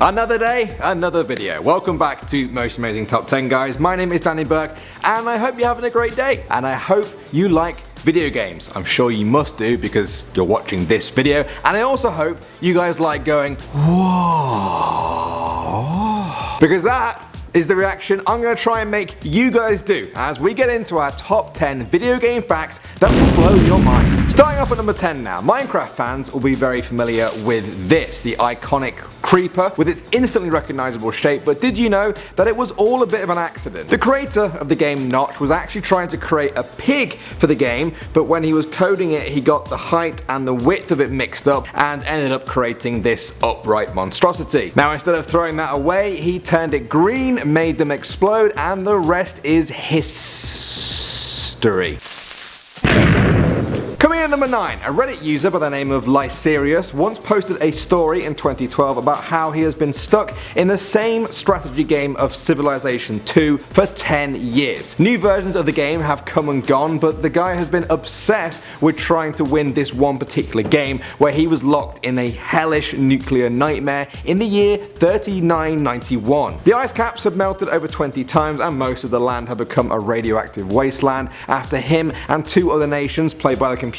Another day, another video. Welcome back to Most Amazing Top 10, guys. My name is Danny Burke, and I hope you're having a great day. And I hope you like video games. I'm sure you must do because you're watching this video. And I also hope you guys like going, whoa. Because that is the reaction I'm going to try and make you guys do as we get into our top 10 video game facts that will blow your mind. Starting off at number 10 now, Minecraft fans will be very familiar with this, the iconic creeper with its instantly recognizable shape, but did you know that it was all a bit of an accident? The creator of the game Notch was actually trying to create a pig for the game, but when he was coding it he got the height and the width of it mixed up and ended up creating this upright monstrosity. Now instead of throwing that away, he turned it green, made them explode, and the rest is history. Coming in at number 9, a Reddit user by the name of Lyserius once posted a story in 2012 about how he has been stuck in the same strategy game of Civilization 2 for 10 years. New versions of the game have come and gone, but the guy has been obsessed with trying to win this one particular game where he was locked in a hellish nuclear nightmare in the year 3991. The ice caps have melted over 20 times and most of the land have become a radioactive wasteland after him and two other nations, played by the computer,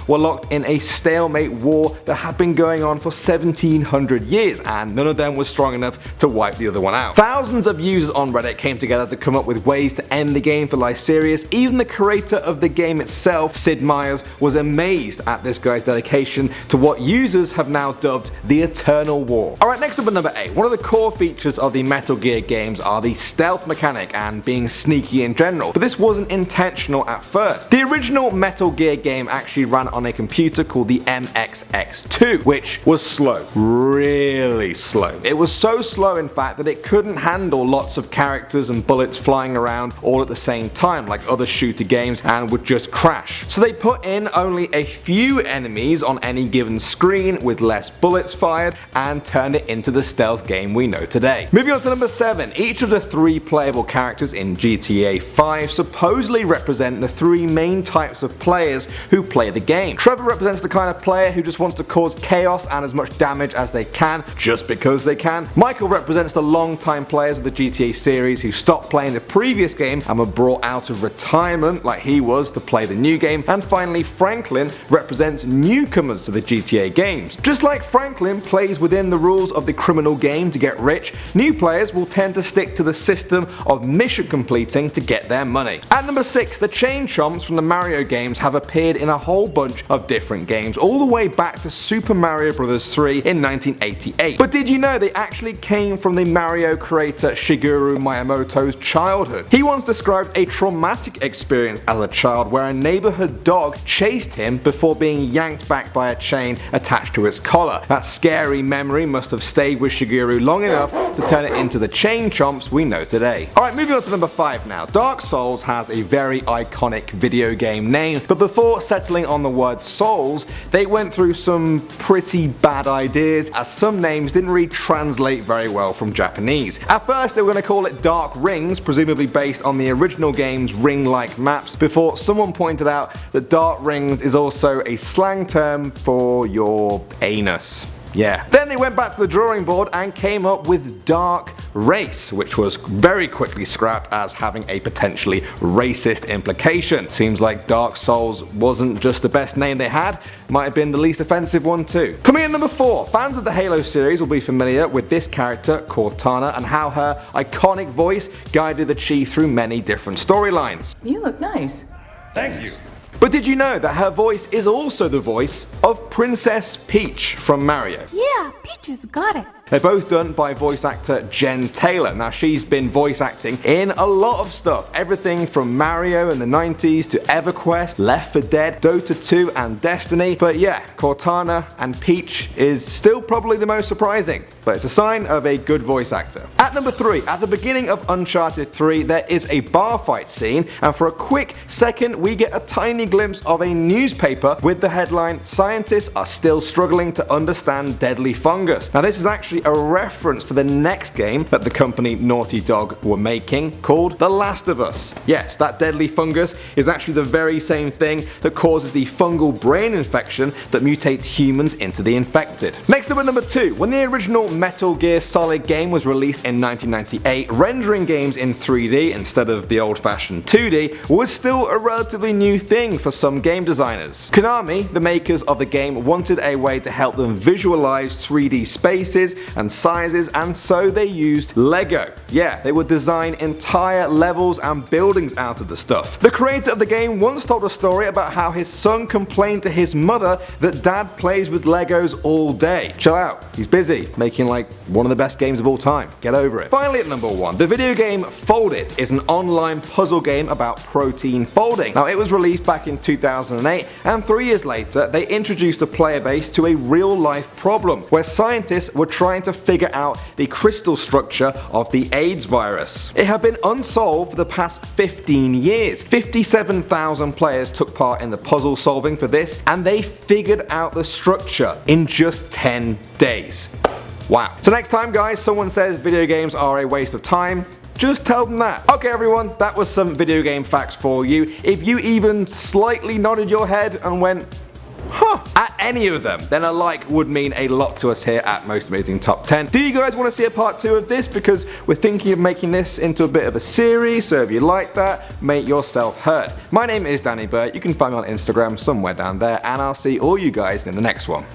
were locked in a stalemate war that had been going on for 1700 years, and none of them was strong enough to wipe the other one out. Thousands of users on Reddit came together to come up with ways to end the game for Lyserius. Even the creator of the game itself, Sid Meier's, was amazed at this guy's dedication to what users have now dubbed the Eternal War. Alright, next up at number 8. One of the core features of the Metal Gear games are the stealth mechanic and being sneaky in general, but this wasn't intentional at first. The original Metal Gear game actually ran on a computer called the MXX2, which was slow, really slow. It was so slow in fact that it couldn't handle lots of characters and bullets flying around all at the same time like other shooter games and would just crash. So they put in only a few enemies on any given screen with less bullets fired and turned it into the stealth game we know today. Moving on to number 7, each of the 3 playable characters in GTA 5 supposedly represent the 3 main types of players who play the game. Trevor represents the kind of player who just wants to cause chaos and as much damage as they can just because they can. Michael represents the long-time players of the GTA series who stopped playing the previous game and were brought out of retirement like he was to play the new game. And finally Franklin represents newcomers to the GTA games. Just like Franklin plays within the rules of the criminal game to get rich, new players will tend to stick to the system of mission completing to get their money. At number 6, the chain chomps from the Mario games have appeared in a whole bunch of different games, all the way back to Super Mario Bros. 3 in 1988. But did you know they actually came from the Mario creator Shigeru Miyamoto's childhood? He once described a traumatic experience as a child where a neighborhood dog chased him before being yanked back by a chain attached to its collar. That scary memory must have stayed with Shigeru long enough to turn it into the chain chomps we know today. Alright, moving on to number 5 now. Dark Souls has a very iconic video game name, but before settling on the word Souls, they went through some pretty bad ideas as some names didn't really translate very well from Japanese. At first they were going to call it Dark Rings, presumably based on the original game's ring-like maps, before someone pointed out that Dark Rings is also a slang term for your anus. Yeah. Then they went back to the drawing board and came up with Dark Race, which was very quickly scrapped as having a potentially racist implication. Seems like Dark Souls wasn't just the best name they had, might have been the least offensive one too. Coming in number 4, fans of the Halo series will be familiar with this character, Cortana, and how her iconic voice guided the Chief through many different storylines. You look nice. Thank you. But did you know that her voice is also the voice of Princess Peach from Mario? Yeah, Peaches got it. They're both done by voice actor Jen Taylor. Now she's been voice acting in a lot of stuff, everything from Mario in the 90s to EverQuest, Left 4 Dead, Dota 2 and Destiny. But yeah, Cortana and Peach is still probably the most surprising, but it's a sign of a good voice actor. At number 3, at the beginning of Uncharted 3 there is a bar fight scene, and for a quick second we get a tiny glimpse of a newspaper with the headline, "Scientists are still struggling to understand deadly fungus." Now this is actually actually a reference to the next game that the company Naughty Dog were making called The Last of Us. Yes, that deadly fungus is actually the very same thing that causes the fungal brain infection that mutates humans into the infected. Next up at number 2, when the original Metal Gear Solid game was released in 1998, rendering games in 3D instead of the old-fashioned 2D was still a relatively new thing for some game designers. Konami, the makers of the game, wanted a way to help them visualize 3D spaces and sizes, and so they used Lego. Yeah, they would design entire levels and buildings out of the stuff. The creator of the game once told a story about how his son complained to his mother that dad plays with Legos all day. Chill out, he's busy making like one of the best games of all time. Get over it. Finally at number 1, the video game Fold It is an online puzzle game about protein folding. Now it was released back in 2008, and 3 years later they introduced a player base to a real life problem where scientists were trying to figure out the crystal structure of the AIDS virus. It had been unsolved for the past 15 years. 57,000 players took part in the puzzle solving for this, and they figured out the structure in just 10 days. Wow. So next time guys someone says video games are a waste of time, just tell them that. Okay everyone, that was some video game facts for you. If you even slightly nodded your head and went, huh, at any of them, then a like would mean a lot to us here at Most Amazing Top 10. Do you guys want to see a part 2 of this? Because we're thinking of making this into a bit of a series, so if you like that, make yourself heard. My name is Danny Burke, you can find me on Instagram somewhere down there, and I'll see all you guys in the next one.